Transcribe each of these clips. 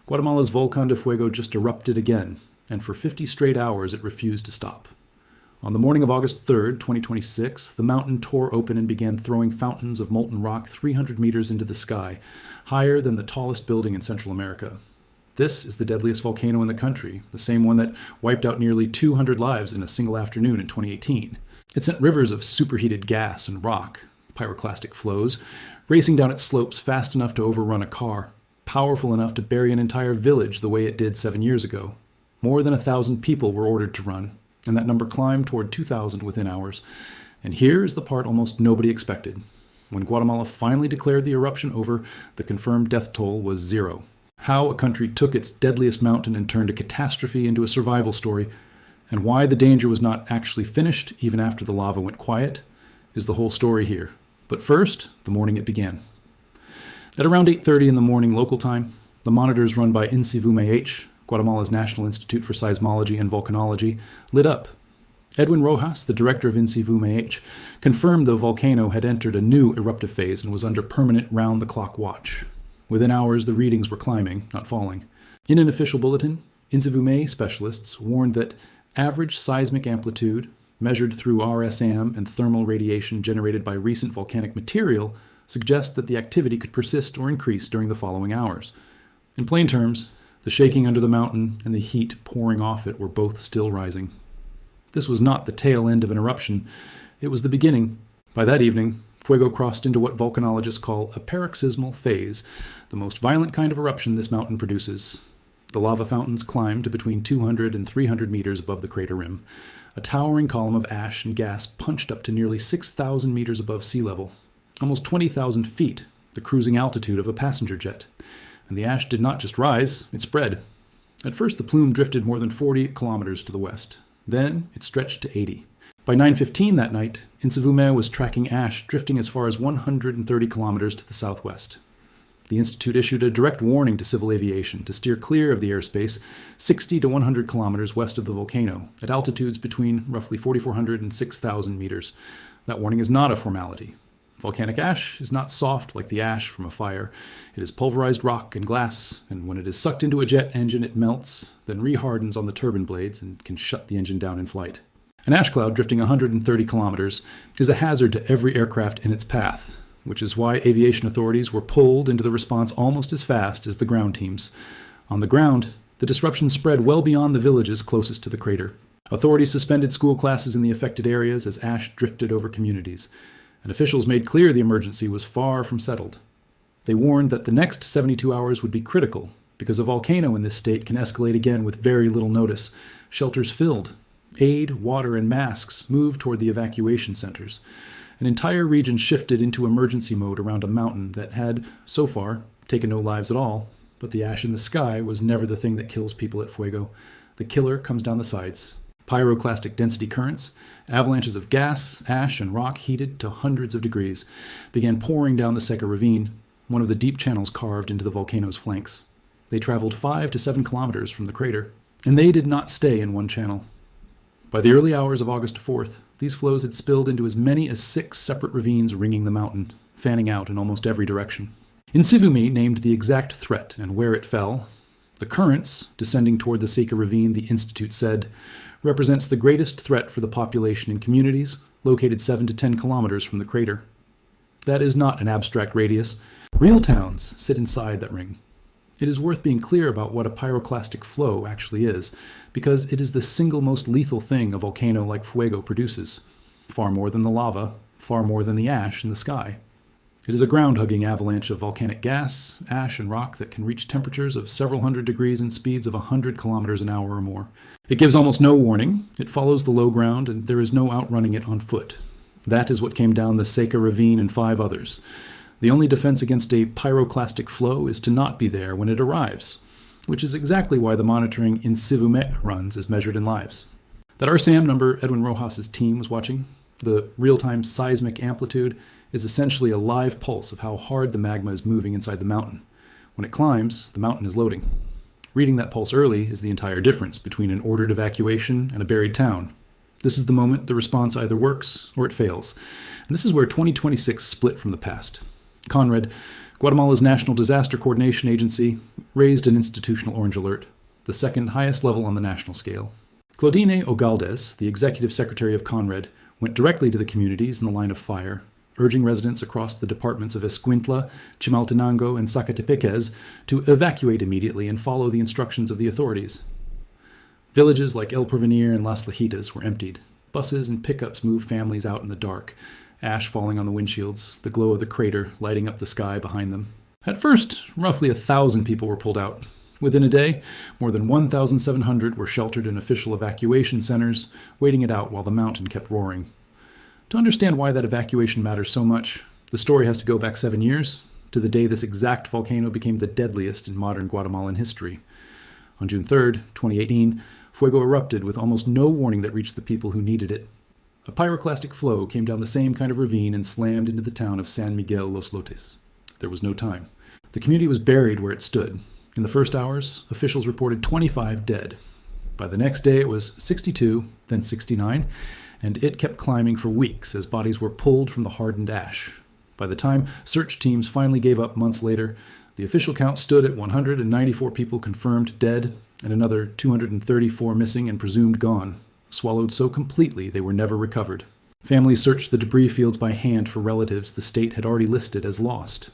Guatemala's Volcán de Fuego just erupted again, and for 50 straight hours it refused to stop. On the morning of August 3rd, 2026, the mountain tore open and began throwing fountains of molten rock 300 meters into the sky, higher than the tallest building in Central America. This is the deadliest volcano in the country, the same one that wiped out nearly 200 lives in a single afternoon in 2018. It sent rivers of superheated gas and rock, pyroclastic flows, racing down its slopes fast enough to overrun a car, powerful enough to bury an entire village the way it did 7 years ago. More than 1,000 people were ordered to run, and that number climbed toward 2,000 within hours. And here is the part almost nobody expected. When Guatemala finally declared the eruption over, the confirmed death toll was 0. How a country took its deadliest mountain and turned a catastrophe into a survival story, and why the danger was not actually finished even after the lava went quiet, is the whole story here. But first, the morning it began. At around 8:30 in the morning local time, the monitors run by INSIVUMEH, Guatemala's National Institute for Seismology and Volcanology, lit up. Edwin Rojas, the director of INSIVUMEH, confirmed the volcano had entered a new eruptive phase and was under permanent round-the-clock watch. Within hours, the readings were climbing, not falling. In an official bulletin, INSIVUMEH specialists warned that average seismic amplitude, measured through RSAM and thermal radiation generated by recent volcanic material, suggests that the activity could persist or increase during the following hours. In plain terms, the shaking under the mountain and the heat pouring off it were both still rising. This was not the tail end of an eruption, it was the beginning. By that evening, Fuego crossed into what volcanologists call a paroxysmal phase, the most violent kind of eruption this mountain produces. The lava fountains climbed to between 200 and 300 meters above the crater rim. A towering column of ash and gas punched up to nearly 6,000 meters above sea level, almost 20,000 feet, the cruising altitude of a passenger jet. And the ash did not just rise, it spread. At first, the plume drifted more than 40 kilometers to the west. Then, it stretched to 80. By 9:15 that night, INSIVUMEH was tracking ash drifting as far as 130 kilometers to the southwest. The Institute issued a direct warning to civil aviation to steer clear of the airspace 60 to 100 kilometers west of the volcano, at altitudes between roughly 4,400 and 6,000 meters. That warning is not a formality. Volcanic ash is not soft like the ash from a fire. It is pulverized rock and glass, and when it is sucked into a jet engine, it melts, then rehardens on the turbine blades and can shut the engine down in flight. An ash cloud drifting 130 kilometers is a hazard to every aircraft in its path, which is why aviation authorities were pulled into the response almost as fast as the ground teams. On the ground, the disruption spread well beyond the villages closest to the crater. Authorities suspended school classes in the affected areas as ash drifted over communities, and officials made clear the emergency was far from settled. They warned that the next 72 hours would be critical, because a volcano in this state can escalate again with very little notice. Shelters filled. Aid, water, and masks moved toward the evacuation centers. An entire region shifted into emergency mode around a mountain that had, so far, taken no lives at all, but the ash in the sky was never the thing that kills people at Fuego. The killer comes down the sides. Pyroclastic density currents, avalanches of gas, ash, and rock heated to hundreds of degrees, began pouring down the Seca ravine, one of the deep channels carved into the volcano's flanks. They traveled 5 to 7 kilometers from the crater, and they did not stay in one channel. By the early hours of August 4th, these flows had spilled into as many as 6 separate ravines ringing the mountain, fanning out in almost every direction. INSIVUMEH named the exact threat and where it fell. The currents, descending toward the Seca ravine, the Institute said, represents the greatest threat for the population in communities located 7 to 10 kilometers from the crater. That is not an abstract radius. Real towns sit inside that ring. It is worth being clear about what a pyroclastic flow actually is, because it is the single most lethal thing a volcano like Fuego produces. Far more than the lava, far more than the ash in the sky. It is a ground-hugging avalanche of volcanic gas, ash, and rock that can reach temperatures of several hundred degrees and speeds of 100 kilometers an hour or more. It gives almost no warning, it follows the low ground, and there is no outrunning it on foot. That is what came down the Seca ravine and 5 others. The only defense against a pyroclastic flow is to not be there when it arrives, which is exactly why the monitoring INSIVUMEH runs is measured in lives. That RSAM number Edwin Rojas' team was watching, the real-time seismic amplitude, is essentially a live pulse of how hard the magma is moving inside the mountain. When it climbs, the mountain is loading. Reading that pulse early is the entire difference between an ordered evacuation and a buried town. This is the moment the response either works or it fails. And this is where 2026 split from the past. CONRED, Guatemala's National Disaster Coordination Agency raised an institutional orange alert, the second highest level on the national scale. Claudine Ogaldes, the executive secretary of CONRED, went directly to the communities in the line of fire, urging residents across the departments of Escuintla, Chimaltenango, and Zacatepeques to evacuate immediately and follow the instructions of the authorities. Villages like El Porvenir and Las Lajitas were emptied. Buses and pickups moved families out in the dark, ash falling on the windshields, the glow of the crater lighting up the sky behind them. At first, roughly 1,000 people were pulled out. Within a day, more than 1,700 were sheltered in official evacuation centers, waiting it out while the mountain kept roaring. To understand why that evacuation matters so much, the story has to go back 7 years, to the day this exact volcano became the deadliest in modern Guatemalan history. On June 3, 2018, Fuego erupted with almost no warning that reached the people who needed it. A pyroclastic flow came down the same kind of ravine and slammed into the town of San Miguel Los Lotes. There was no time. The community was buried where it stood. In the first hours, officials reported 25 dead. By the next day, it was 62, then 69, and it kept climbing for weeks as bodies were pulled from the hardened ash. By the time search teams finally gave up months later, the official count stood at 194 people confirmed dead and another 234 missing and presumed gone, swallowed so completely they were never recovered. Families searched the debris fields by hand for relatives the state had already listed as lost.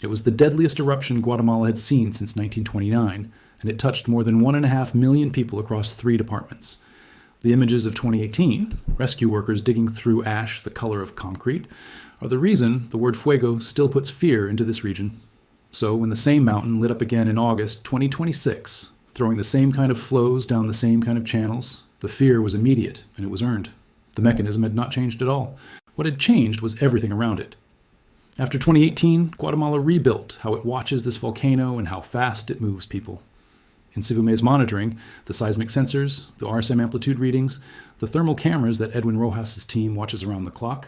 It was the deadliest eruption Guatemala had seen since 1929, and it touched more than 1.5 million people across 3 departments. The images of 2018, rescue workers digging through ash the color of concrete, are the reason the word fuego still puts fear into this region. So when the same mountain lit up again in August 2026, throwing the same kind of flows down the same kind of channels, the fear was immediate and it was earned. The mechanism had not changed at all. What had changed was everything around it. After 2018, Guatemala rebuilt how it watches this volcano and how fast it moves people. INSIVUMEH's monitoring, the seismic sensors, the RSM amplitude readings, the thermal cameras that Edwin Rojas' team watches around the clock,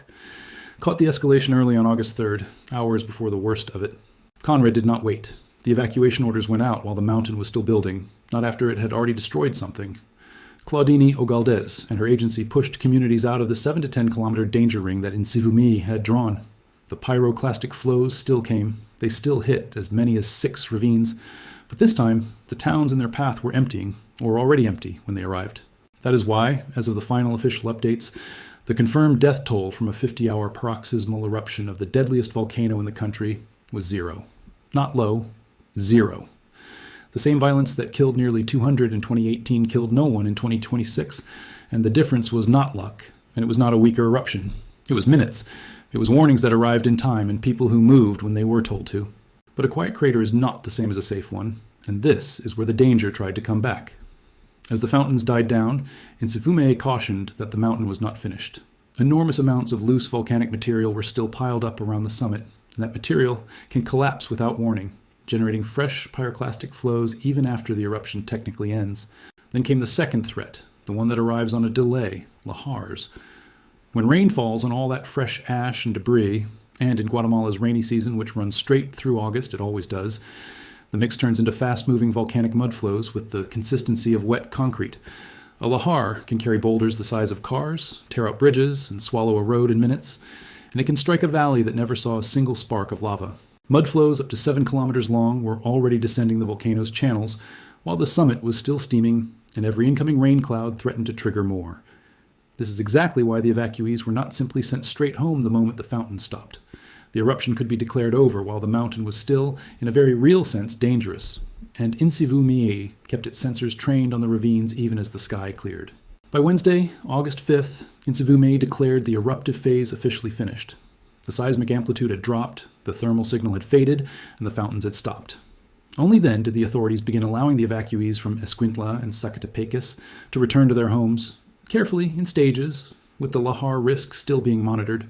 caught the escalation early on August 3rd, hours before the worst of it. CONRED did not wait. The evacuation orders went out while the mountain was still building, not after it had already destroyed something. Claudine Ogaldes and her agency pushed communities out of the 7 to 10 kilometer danger ring that INSIVUMEH had drawn. The pyroclastic flows still came. They still hit as many as 6 ravines. But this time, the towns in their path were emptying, or already empty, when they arrived. That is why, as of the final official updates, the confirmed death toll from a 50-hour paroxysmal eruption of the deadliest volcano in the country was 0. Not low, 0. The same violence that killed nearly 200 in 2018 killed no one in 2026, and the difference was not luck, and it was not a weaker eruption. It was minutes. It was warnings that arrived in time and people who moved when they were told to. But a quiet crater is not the same as a safe one, and this is where the danger tried to come back. As the fountains died down, INSIVUMEH cautioned that the mountain was not finished. Enormous amounts of loose volcanic material were still piled up around the summit, and that material can collapse without warning, generating fresh pyroclastic flows even after the eruption technically ends. Then came the second threat, the one that arrives on a delay, lahars. When rain falls on all that fresh ash and debris, and in Guatemala's rainy season, which runs straight through August, it always does, the mix turns into fast-moving volcanic mud flows with the consistency of wet concrete. A lahar can carry boulders the size of cars, tear out bridges, and swallow a road in minutes, and it can strike a valley that never saw a single spark of lava. Mud flows up to 7 kilometers long were already descending the volcano's channels, while the summit was still steaming, and every incoming rain cloud threatened to trigger more. This is exactly why the evacuees were not simply sent straight home the moment the fountain stopped. The eruption could be declared over while the mountain was still, in a very real sense, dangerous, and INSIVUMEH kept its sensors trained on the ravines even as the sky cleared. By Wednesday, August 5th, INSIVUMEH declared the eruptive phase officially finished. The seismic amplitude had dropped, the thermal signal had faded, and the fountains had stopped. Only then did the authorities begin allowing the evacuees from Escuintla and Zacatepeques to return to their homes, carefully, in stages, with the lahar risk still being monitored.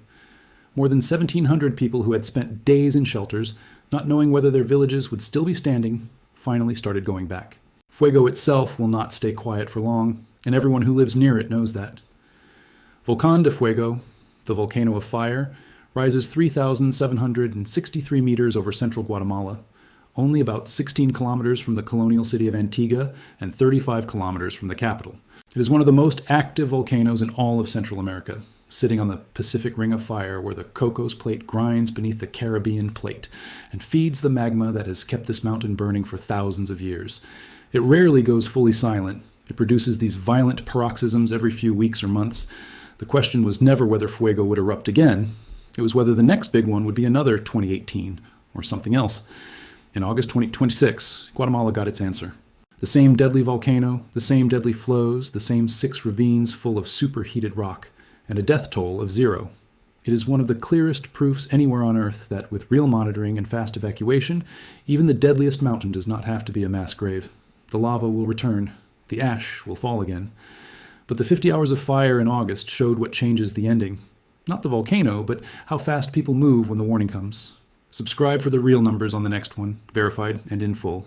More than 1,700 people who had spent days in shelters, not knowing whether their villages would still be standing, finally started going back. Fuego itself will not stay quiet for long, and everyone who lives near it knows that. Volcán de Fuego, the volcano of fire, rises 3,763 meters over central Guatemala, only about 16 kilometers from the colonial city of Antigua and 35 kilometers from the capital. It is one of the most active volcanoes in all of Central America. sitting on the Pacific Ring of Fire where the Cocos Plate grinds beneath the Caribbean Plate and feeds the magma that has kept this mountain burning for thousands of years. It rarely goes fully silent. It produces these violent paroxysms every few weeks or months. The question was never whether Fuego would erupt again. It was whether the next big one would be another 2018 or something else. In August 2026, Guatemala got its answer. The same deadly volcano, the same deadly flows, the same 6 ravines full of superheated rock, and a death toll of 0. It is one of the clearest proofs anywhere on Earth that with real monitoring and fast evacuation, even the deadliest mountain does not have to be a mass grave. The lava will return. The ash will fall again. But the 50 hours of fire in August showed what changes the ending. Not the volcano, but how fast people move when the warning comes. Subscribe for the real numbers on the next one, verified and in full.